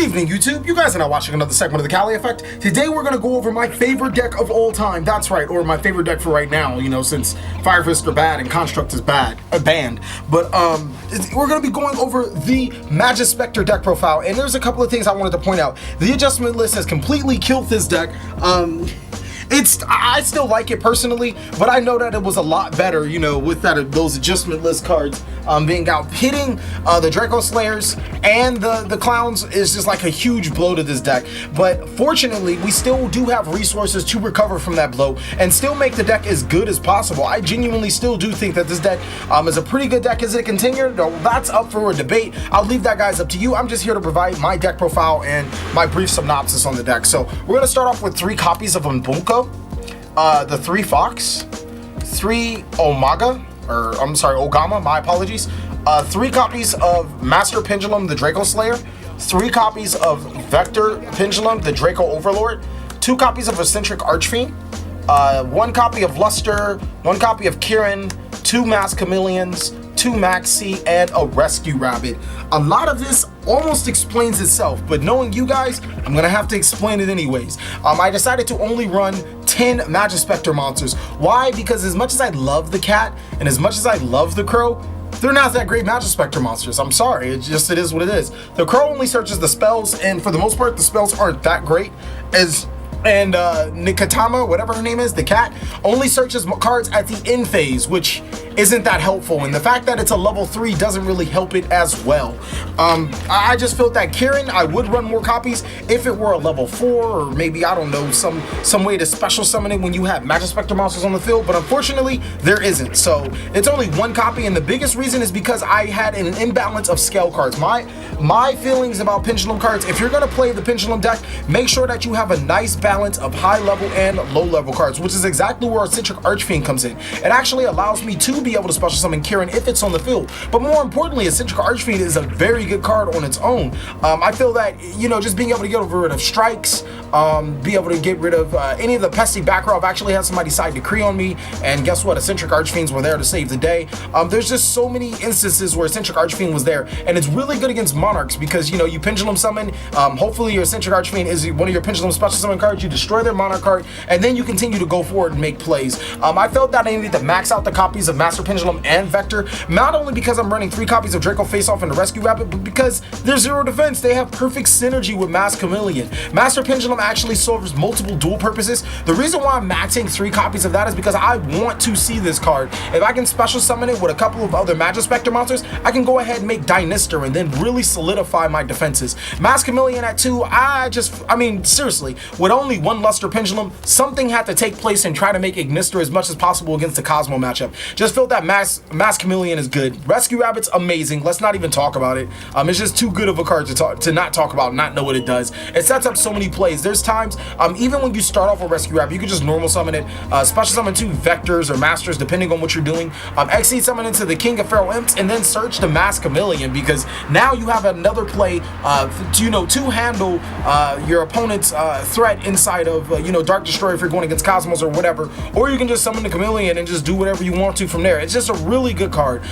evening, YouTube. You guys are now watching another segment of the Cali Effect. Today we're gonna go over my favorite deck of all time. That's right, or my favorite deck for right now. You know, since Fire Fist are bad and Construct is banned. But we're gonna be going over the Masjespecter deck profile, and there's a couple of things I wanted to point out. The adjustment list has completely killed this deck. I still like it personally, but I know that it was a lot better, you know, with those adjustment list cards being out. Hitting the Draco Slayers and the Clowns is just like a huge blow to this deck. But fortunately, we still do have resources to recover from that blow and still make the deck as good as possible. I genuinely still do think that this deck is a pretty good deck. Is it a contender? No, that's up for a debate. I'll leave that, guys, up to you. I'm just here to provide my deck profile and my brief synopsis on the deck. So we're going to start off with 3 copies of Mbunko, the 3 Fox, 3 Ogama, my apologies, 3 copies of Master Pendulum, the Draco Slayer, 3 copies of Vector Pendulum, the Draco Overlord, 2 copies of Eccentric Archfiend, 1 copy of Luster, 1 copy of Kirin, 2 Masked Chameleons, 2 Maxi, and a Rescue Rabbit. A lot of this almost explains itself, but knowing you guys, I'm gonna have to explain it anyways. I decided to only run 10 Masjespecter monsters. Why? Because as much as I love the cat and as much as I love the crow, they're not that great Masjespecter monsters. I'm sorry, it is what it is. The crow only searches the spells, and for the most part, the spells aren't that great. And Nikatama, whatever her name is, the cat, only searches cards at the end phase, which isn't that helpful, and the fact that it's a level 3 doesn't really help it as well. I just felt that Kirin, I would run more copies if it were a level 4, or maybe, I don't know, some way to special summon it when you have Masjespecter monsters on the field, but unfortunately, there isn't. So it's only 1 copy, and the biggest reason is because I had an imbalance of scale cards. My feelings about Pendulum cards, if you're gonna play the Pendulum deck, make sure that you have a nice balance of high level and low level cards, which is exactly where Eccentric Archfiend comes in. It actually allows me to be able to special summon Kirin if it's on the field, but more importantly, Eccentric Archfiend is a very good card on its own. I feel that, you know, just being able to get rid of strikes, be able to get rid of any of the pesky back row. I've actually had somebody side decree on me, and guess what? Eccentric Archfiends were there to save the day. There's just so many instances where Eccentric Archfiend was there, and it's really good against Monarchs because, you know, you Pendulum summon, hopefully your Eccentric Archfiend is one of your Pendulum special summon cards, you destroy their Monarch card, and then you continue to go forward and make plays. I felt that I needed to max out the copies of Master Pendulum and Vector, not only because I'm running 3 copies of Draco Face-Off and the Rescue Rabbit, but because they're 0 defense. They have perfect synergy with Masked Chameleon. Master Pendulum actually serves multiple dual purposes. The reason why I'm maxing 3 copies of that is because I want to see this card. If I can special summon it with a couple of other Masjespecter monsters, I can go ahead and make Dinister and then really solidify my defenses. Masked Chameleon at 2, I mean, seriously, with only 1 Luster Pendulum, something had to take place and try to make Ignister as much as possible against the Cosmo matchup. Just felt that Masked Chameleon is good. Rescue Rabbit's amazing. Let's not even talk about it. It's just too good of a card to not talk about, not know what it does. It sets up so many plays. There's times, even when you start off with Rescue Rabbit, you can just normal summon it, special summon 2 Vectors or Masters, depending on what you're doing. Exceed summon into the King of Feral Imps, and then search the Masked Chameleon, because now you have another play, to handle your opponent's threat inside of, Dark Destroyer if you're going against Cosmos or whatever, or you can just summon the Chameleon and just do whatever you want to from there. It's just a really good card.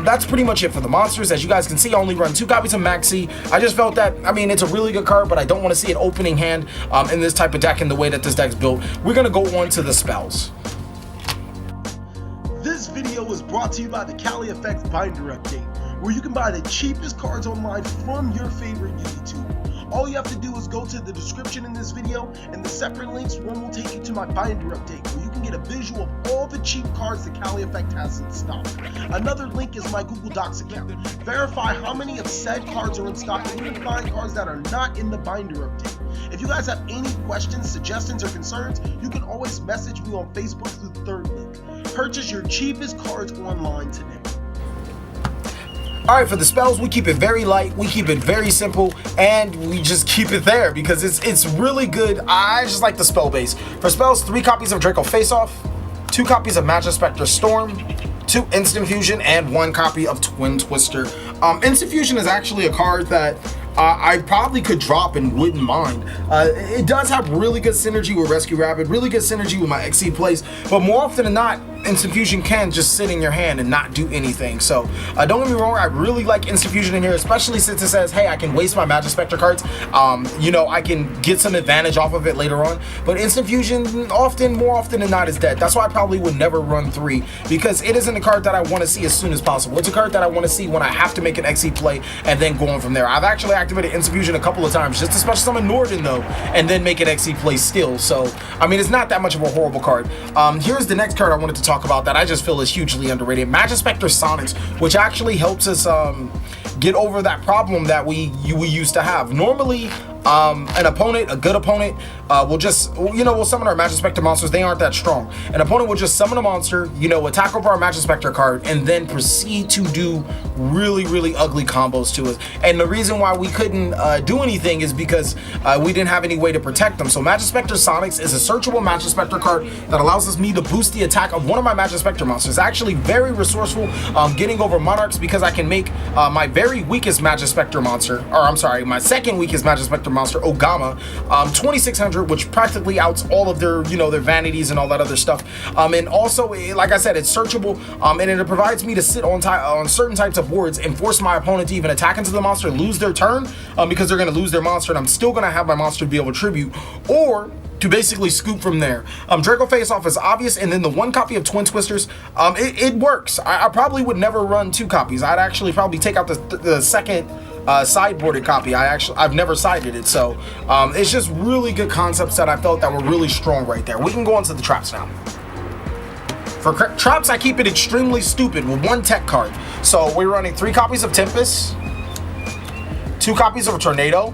That's pretty much it for the monsters. As you guys can see, I only run 2 copies of Maxi. I just felt that, I mean, it's a really good card, but I don't want to see it opening hand in this type of deck, in the way that this deck's built. We're going to go on to the spells. This video was brought to you by the Cali Effect Binder Update, where you can buy the cheapest cards online from your favorite YouTube. All you have to do is go to the description in this video, and the separate links, one will take you to my binder update, where you can get a visual of all the cheap cards the Cali Effect has in stock. Another link is my Google Docs account. Verify how many of said cards are in stock, and you can find cards that are not in the binder update. If you guys have any questions, suggestions, or concerns, you can always message me on Facebook through the 3rd link. Purchase your cheapest cards online today. Alright, for the spells, we keep it very light, we keep it very simple, and we just keep it there because it's really good. I just like the spell base. For spells, 3 copies of Draco Face-Off, 2 copies of Masjespecter Storm, 2 Instant Fusion, and 1 copy of Twin Twister. Instant Fusion is actually a card that I probably could drop and wouldn't mind. It does have really good synergy with Rescue Rabbit, really good synergy with my Exceed plays, but more often than not, Instant Fusion can just sit in your hand and not do anything. So don't get me wrong, I really like Instant Fusion in here, especially since it says, hey, I can waste my Masjespecter cards. You know, I can get some advantage off of it later on. But Instant Fusion more often than not is dead. That's why I probably would never run 3, because it isn't a card that I want to see as soon as possible. It's a card that I want to see when I have to make an XE play and then go on from there. I've actually activated Instant Fusion a couple of times just to special summon Norden though, and then make an XE play still. So I mean, it's not that much of a horrible card. Here's the next card I wanted to talk about that I just feel is hugely underrated. Masjespecter Sonics, which actually helps us get over that problem that we used to have. Normally, an opponent, a good opponent, will just, we'll summon our Masjespecter monsters. They aren't that strong. An opponent will just summon a monster, attack over our Masjespecter card, and then proceed to do really, really ugly combos to us. And the reason why we couldn't do anything is because we didn't have any way to protect them. So Masjespecter Sonics is a searchable Masjespecter card that allows me to boost the attack of one of my Masjespecter monsters. Actually very resourceful getting over Monarchs, because I can make my very weakest Masjespecter monster, or I'm sorry, my second weakest Masjespecter monster, Ogama, 2600, which practically outs all of their, their vanities and all that other stuff. And also, like I said, it's searchable, and it provides me to sit on certain types of boards and force my opponent to even attack into the monster, lose their turn, because they're going to lose their monster, and I'm still going to have my monster be able to tribute, or to basically scoop from there. Draco Face Off is obvious, and then the 1 copy of Twin Twisters, it works. I probably would never run 2 copies. I'd actually probably take out the second sideboarded copy. I've never sided it, so it's just really good concepts that I felt that were really strong right there. We can go on to the traps now. For traps, I keep it extremely stupid with 1 tech card. So we're running 3 copies of Tempest, 2 copies of Tornado,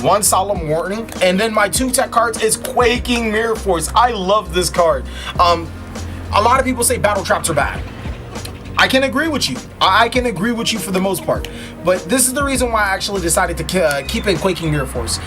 1 Solemn Warning, and then my 2 tech cards is Quaking Mirror Force. I love this card. A lot of people say battle traps are bad. I can agree with you. I can agree with you for the most part. But this is the reason why I actually decided to keep in Quaking Mirror Force.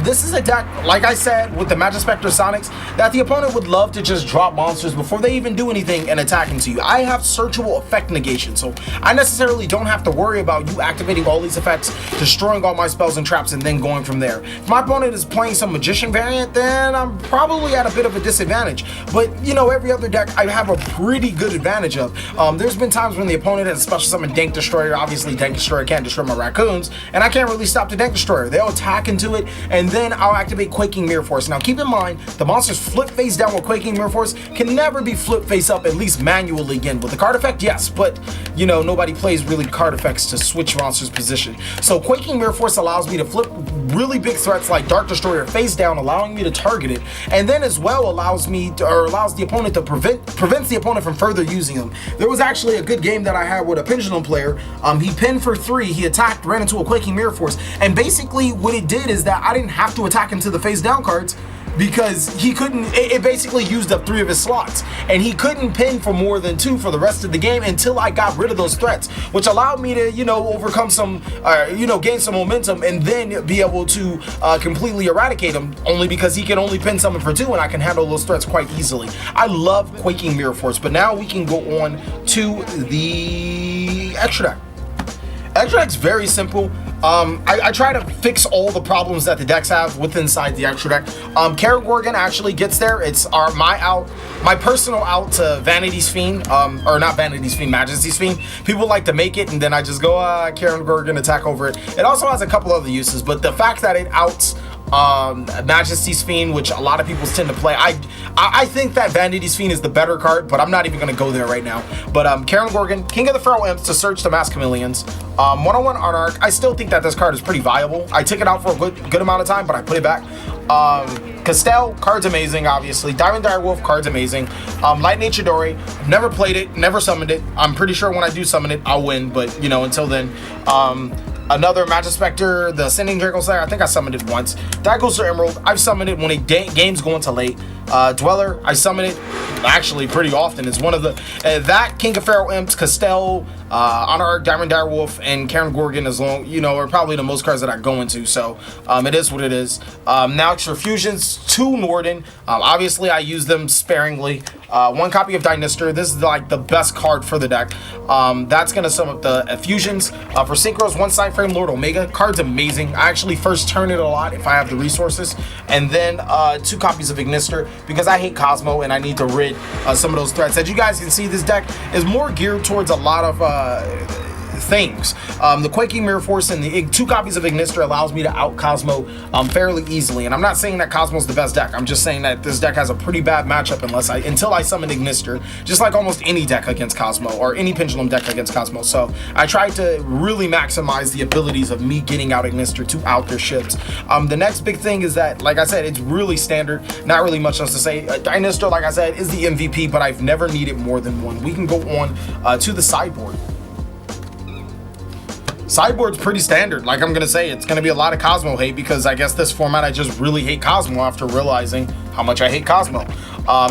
This is a deck, like I said, with the Masjespecter Sonics, that the opponent would love to just drop monsters before they even do anything and attack into you. I have searchable effect negation, so I necessarily don't have to worry about you activating all these effects, destroying all my spells and traps, and then going from there. If my opponent is playing some Magician variant, then I'm probably at a bit of a disadvantage. But, every other deck I have a pretty good advantage of. There's been times when the opponent has special summoned Dank Destroyer. Obviously, Dank Destroyer can't destroy my raccoons, and I can't really stop the Dank Destroyer. They'll attack into it, and then I'll activate Quaking Mirror Force. Now, keep in mind, the monsters flip face down with Quaking Mirror Force can never be flip face up, at least manually again. With the card effect, yes, but, nobody plays really card effects to switch monsters' position. So Quaking Mirror Force allows me to flip really big threats like Dark Destroyer face down, allowing me to target it, and then as well allows the opponent to prevents the opponent from further using them. There was actually a good game that I had with a Pendulum player. He pinned for 3, he attacked, ran into a Quaking Mirror Force, and basically what it did is that I didn't have to attack into the face down cards, because he couldn't, it basically used up 3 of his slots, and he couldn't pin for more than 2 for the rest of the game until I got rid of those threats, which allowed me to, overcome some, gain some momentum, and then be able to completely eradicate him, only because he can only pin someone for 2, and I can handle those threats quite easily. I love Quaking Mirror Force, but now we can go on to the extra deck. Extra deck's very simple. I try to fix all the problems that the decks have inside the extra deck. Karen Gorgon actually gets there. It's my personal out to Vanity's Fiend, or not Vanity's Fiend, Majesty's Fiend. People like to make it, and then I just go, Karen Gorgon, attack over it. It also has a couple other uses, but the fact that it outs Majesty's Fiend, which a lot of people tend to play, I think that Vanity's Fiend is the better card, but I'm not even going to go there right now. But Karen Gorgon, King of the Feral Imps, to search the Mass Chameleons. 101 Monarch, I still think that this card is pretty viable. I took it out for a good amount of time, but I put it back. Castell, card's amazing, obviously. Diamond Direwolf, card's amazing. Light Nature Dory, I've never played it, never summoned it. I'm pretty sure when I do summon it, I'll win, but, until then. Another Masjespecter, the Ascending Draco Slayer, I think I summoned it once. Daggle's Emerald, I've summoned it when a game's going to late. Dweller, I summon it actually pretty often. It's one of the, that, King of Feral Imps, Castell, Honor Diamond Direwolf, and Karen Gorgon, as long, are probably the most cards that I go into, so it is what it is. Now extra fusions, 2 Norden. Obviously I use them sparingly. 1 copy of Dinister. This is like the best card for the deck. That's gonna sum up the fusions. For Synchros, 1 Side Frame Lord Omega. Card's amazing. I actually first turn it a lot if I have the resources. And then 2 copies of Ignister. because I hate Cosmo and I need to rid some of those threats. As you guys can see, this deck is more geared towards a lot of things. The Quaking Mirror Force and the 2 copies of Ignister allows me to out Cosmo fairly easily. And I'm not saying that Cosmo's the best deck. I'm just saying that this deck has a pretty bad matchup until I summon Ignister, just like almost any deck against Cosmo or any Pendulum deck against Cosmo. So I tried to really maximize the abilities of me getting out Ignister to out their ships. The next big thing is that, like I said, it's really standard. Not really much else to say. Ignister, like I said, is the MVP, but I've never needed more than one. We can go on to the sideboard. Sideboard's pretty standard. Like I'm gonna say, it's gonna be a lot of Cosmo hate because I guess this format I just really hate Cosmo after realizing how much I hate Cosmo.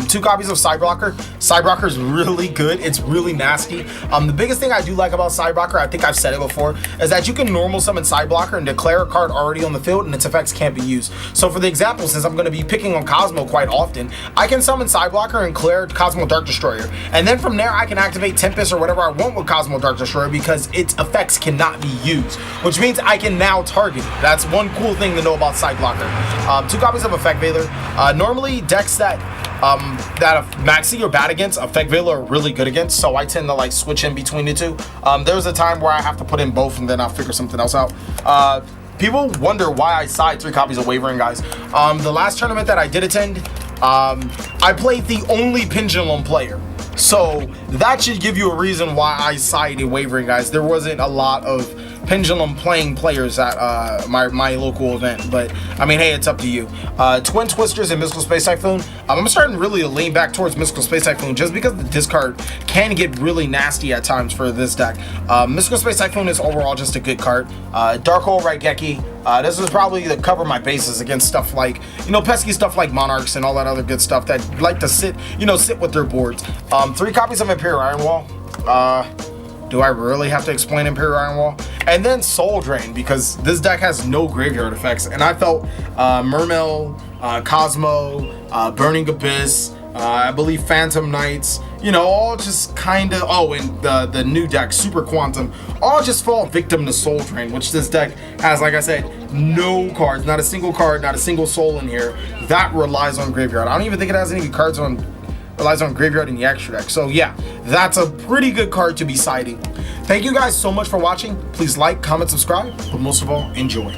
2 copies of Sideblocker. Sideblocker is really good. It's really nasty. The biggest thing I do like about Sideblocker, I think I've said it before, is that you can normal summon Sideblocker and declare a card already on the field and its effects can't be used. So for the example, since I'm going to be picking on Cosmo quite often, I can summon Sideblocker and declare Cosmo Dark Destroyer. And then from there, I can activate Tempest or whatever I want with Cosmo Dark Destroyer because its effects cannot be used, which means I can now target it. That's one cool thing to know about Sideblocker. 2 copies of Effect Veiler. Normally, decks that Maxi or bad against, Effect Veiler are really good against, so I tend to like switch in between the 2. There's a time where I have to put in both and then I'll figure something else out. People wonder why I side 3 copies of Wavering Guys. The last tournament that I did attend, I played the only Pendulum player. So that should give you a reason why I sided Wavering Guys. There wasn't a lot of Pendulum playing players at my local event, but I mean, hey, it's up to you. Twin Twisters and Mystical Space Typhoon. I'm starting really to lean back towards Mystical Space Typhoon just because the discard can get really nasty at times for this deck. Mystical Space Typhoon is overall just a good card. Dark Hole Raigeki. This is probably to cover my bases against stuff like, pesky stuff like Monarchs and all that other good stuff that like to sit with their boards. 3 copies of Imperial Iron Wall. Do I really have to explain Imperial Iron Wall? And then Soul Drain, because this deck has no graveyard effects. And I felt Mermail, Cosmo, Burning Abyss, I believe Phantom Knights, all just kind of, and the new deck, Super Quantum, all just fall victim to Soul Drain, which this deck has, like I said, no cards, not a single card, not a single soul in here that relies on graveyard. I don't even think it has any cards relies on graveyard in the extra deck. So yeah, that's a pretty good card to be siding. Thank you guys so much for watching. Please like, comment, subscribe, but most of all, enjoy.